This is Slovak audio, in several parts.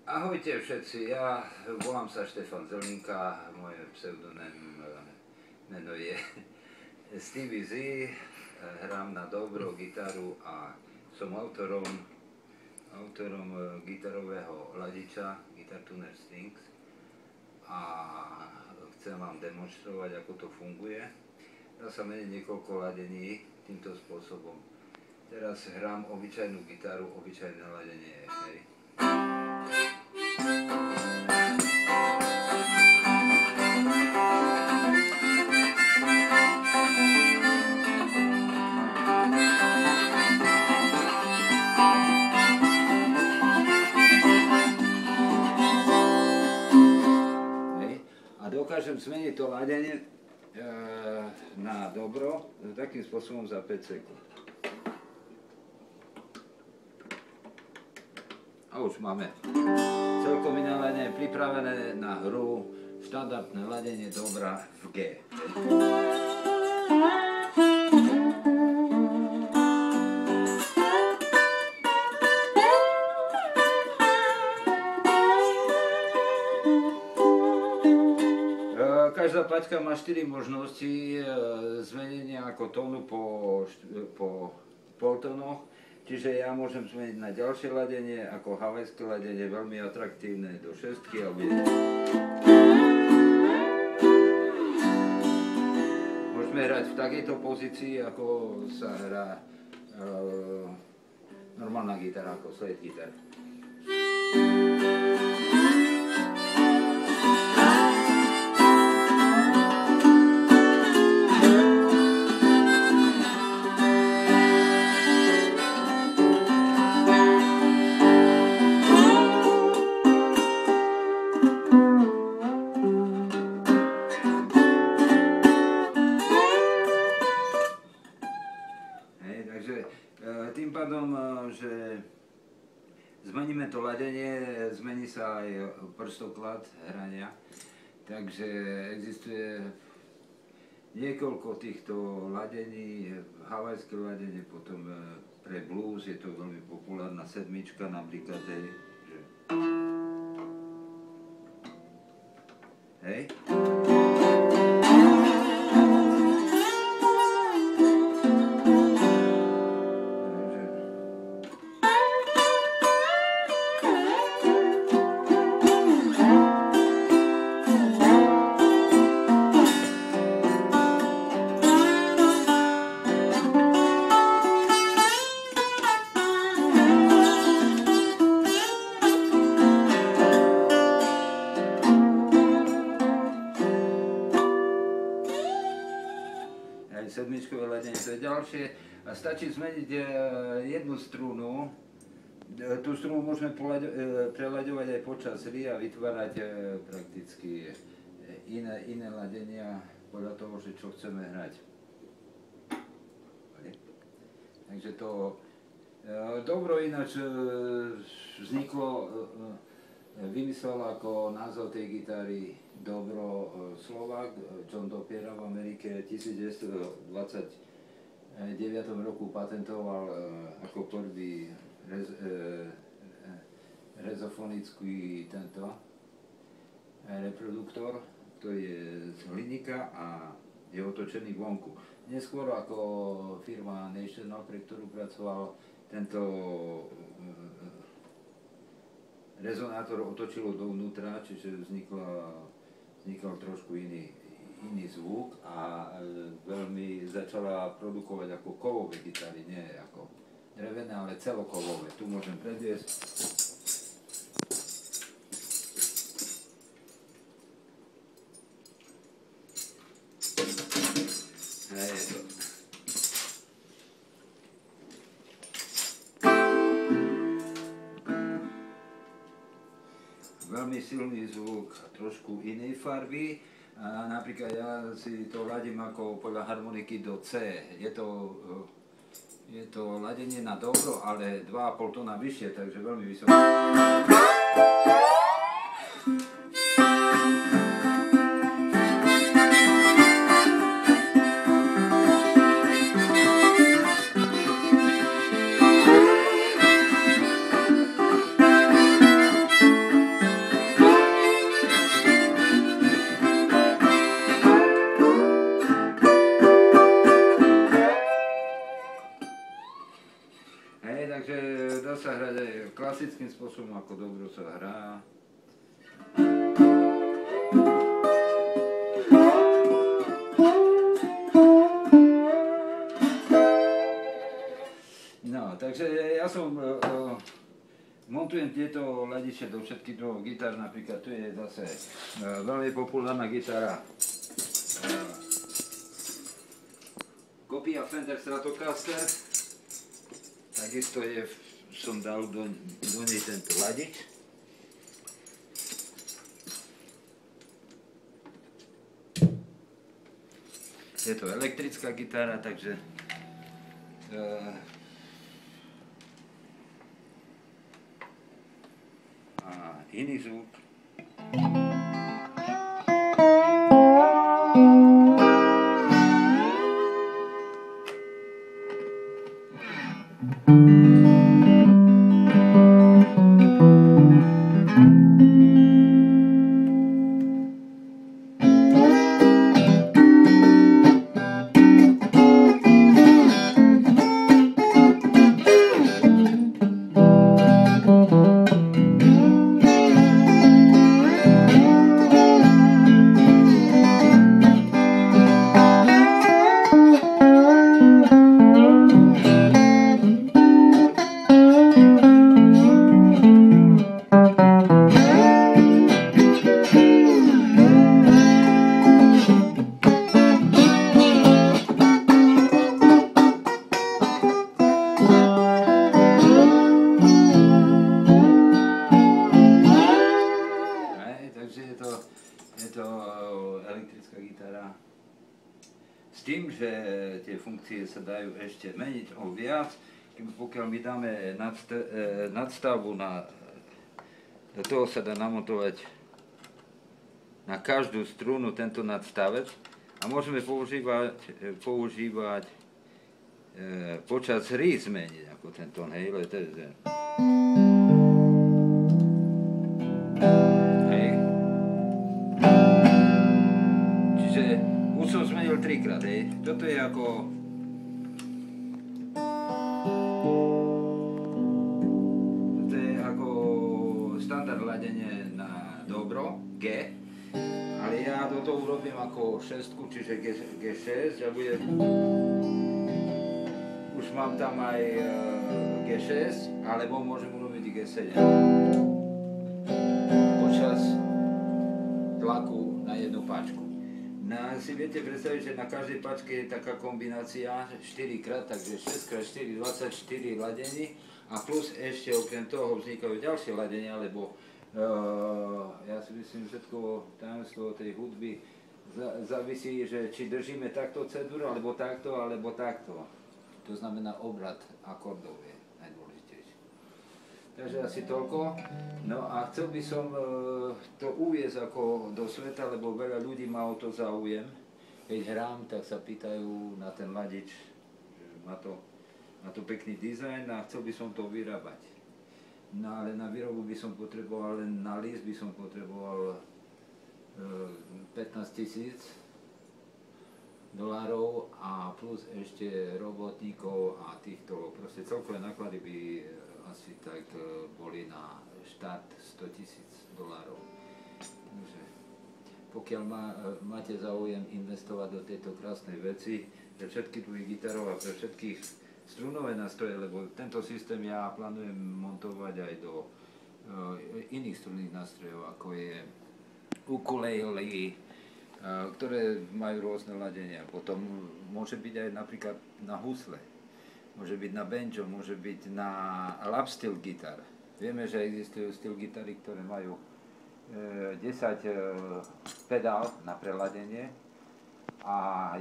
Ahojte všetci, ja volám sa Štefan Zelinka, moje pseudoném meno je Stevie Z, hrám na dobro, gitaru a som autorom gitarového ladiča Guitar Tuner Strings a chcem vám demonstrovať, ako to funguje. Dá sa meniť niekoľko ladení týmto spôsobom. Teraz hrám obyčajnú gitaru, obyčajné ladenie, hej. A dokážem zmeniť to ladenie na dobro takým spôsobom za 5 sekúnd. A už máme celkom iné ladenie pripravené na hru, štandardné ladenie dobra v G. Každá paťka má 4 možnosti zmenenia ako tónu po poltónoch. Čiže ja môžem zmeniť na ďalšie ladenie, ako havajské ladenie, veľmi atraktívne do 6-ky, alebo môžeme hrať v takejto pozícii, ako sa hrá normálna gitara, ako slide gitar. Takže tým pádom, že zmeníme to ladenie, zmení sa aj prstoklad hrania. Takže existuje niekoľko týchto ladení, havajské ladenie, potom pre blues je to veľmi populárna sedmička napríklad, hej. Sedmičkové ladenie, to je ďalšie. A stačí zmeniť jednu strunu. Tú strunu môžeme prelaďovať aj počas hry a vytvárať prakticky iné ladenia podľa toho, že čo chceme hrať. Takže to dobro ináč vzniklo, vymyslel ako názov tej gitary dobro Slovák, John Dopiera v Amerike 1929 roku patentoval ako prvý rezofonický tento reproduktor, ktorý je z hliníka a je otočený vonku. Neskôr ako firma National, pre ktorú pracoval, tento rezonátor otočilo dovnútra, čiže vznikol trošku iný zvuk a veľmi začala produkovať ako kovové gitary, nie ako drevené, ale celokovové. Tu môžem predviesť. Veľmi silný zvuk, trošku inej farby. A napríklad ja si to ladím ako podľa harmoniky do C. Je to ladenie na dobro, ale 2,5 tóna vyššie, takže veľmi vysoké. sa hrať aj klasickým spôsobom, ako dobro sa hrá. No, takže ja som montujem tieto ladiče do všetkých druhov gitár, napríklad tu je zase veľmi populárna gitara kopia Fender Stratocaster, takisto som dal do nej tento ladič. Je to elektrická gitara, takže a iný zvuk. Elektrická gitara s tým, že tie funkcie sa dajú ešte meniť o viac, pokiaľ my dáme nadstavbu, do toho sa dá namontovať na každú strunu tento nadstavec a môžeme používať počas hry zmeniť ako ten tón, hej, už som zmenil 3-krát, hej. Toto je ako štandard ladenie na dobro, G, ale ja do toho urobím ako šestku, čiže G6 a bude... Už mám tam aj G6, alebo môžem urobiť G7 počas tlaku na jednu páčku. Si viete predstaviť, že na každej pačke je taká kombinácia 4-krát, takže 6x4, 24 ladení a plus ešte okrem toho vznikajú ďalšie ladenia, lebo ja si myslím, všetko tajomstvo tej hudby závisí, že či držíme takto cedúru, alebo takto, alebo takto. To znamená obrad akordov je najdôležitejší. Takže asi toľko. No a chcel by som to uviesť ako do sveta, lebo veľa ľudí má o to záujem. Keď hrám, tak sa pýtajú na ten ladič, že má to pekný dizajn a chcel by som to vyrábať. No ale na výrobu by som potreboval, len na list by som potreboval 15 000 dolárov a plus ešte robotníkov a týchto, proste celkové náklady by asi tak boli na štart 100 000 dolárov. Takže pokiaľ máte záujem investovať do tejto krásnej veci, pre všetky druhy gitarov a pre všetkých strunové nástroje, lebo tento systém ja plánujem montovať aj do iných strunných nástrojov, ako je ukulele, ktoré majú rôzne ladenia. Potom môže byť aj napríklad na husle, môže byť na banjo, môže byť na lap steel gitar. Vieme, že existujú steel gitary, ktoré majú 10 pedál na preladenie a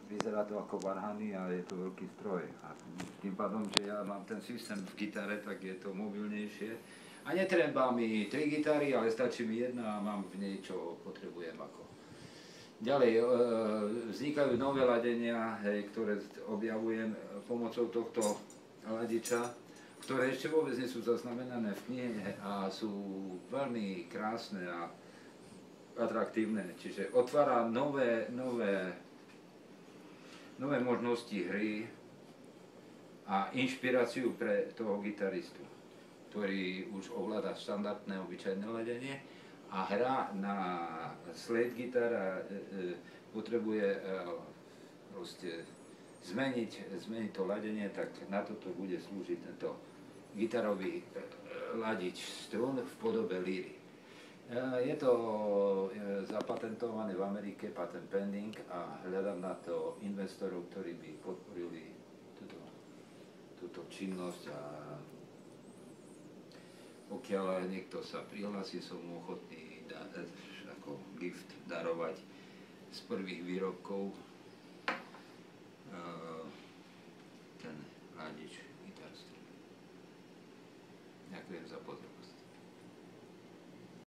vyzerá to ako varhany a je to veľký stroj. A tým pádom, že ja mám ten systém v gitare, tak je to mobilnejšie. A netreba mi 3 gitary, ale stačí mi jedna a mám v nej, čo potrebujem. Ďalej, vznikajú nové ladenia, ktoré objavujem pomocou tohto ladiča, ktoré ešte vôbec nie sú zaznamenané v knihe a sú veľmi krásne a atraktívne. Čiže otvára nové možnosti hry a inšpiráciu pre toho gitaristu, ktorý už ovláda štandardné obyčajné ladenie a hrá na slate gitar a potrebuje proste zmeniť to ladenie, tak na toto bude slúžiť tento gitarový ladič strún v podobe líry. Je to zapatentované v Amerike, patent pending, a hľadám na to investorov, ktorí by podporili túto činnosť, a pokiaľ niekto sa prihlási, som mu ochotný ako gift darovať z prvých výrobkov ten ladič gitarství. Ďakujem za pozornosť.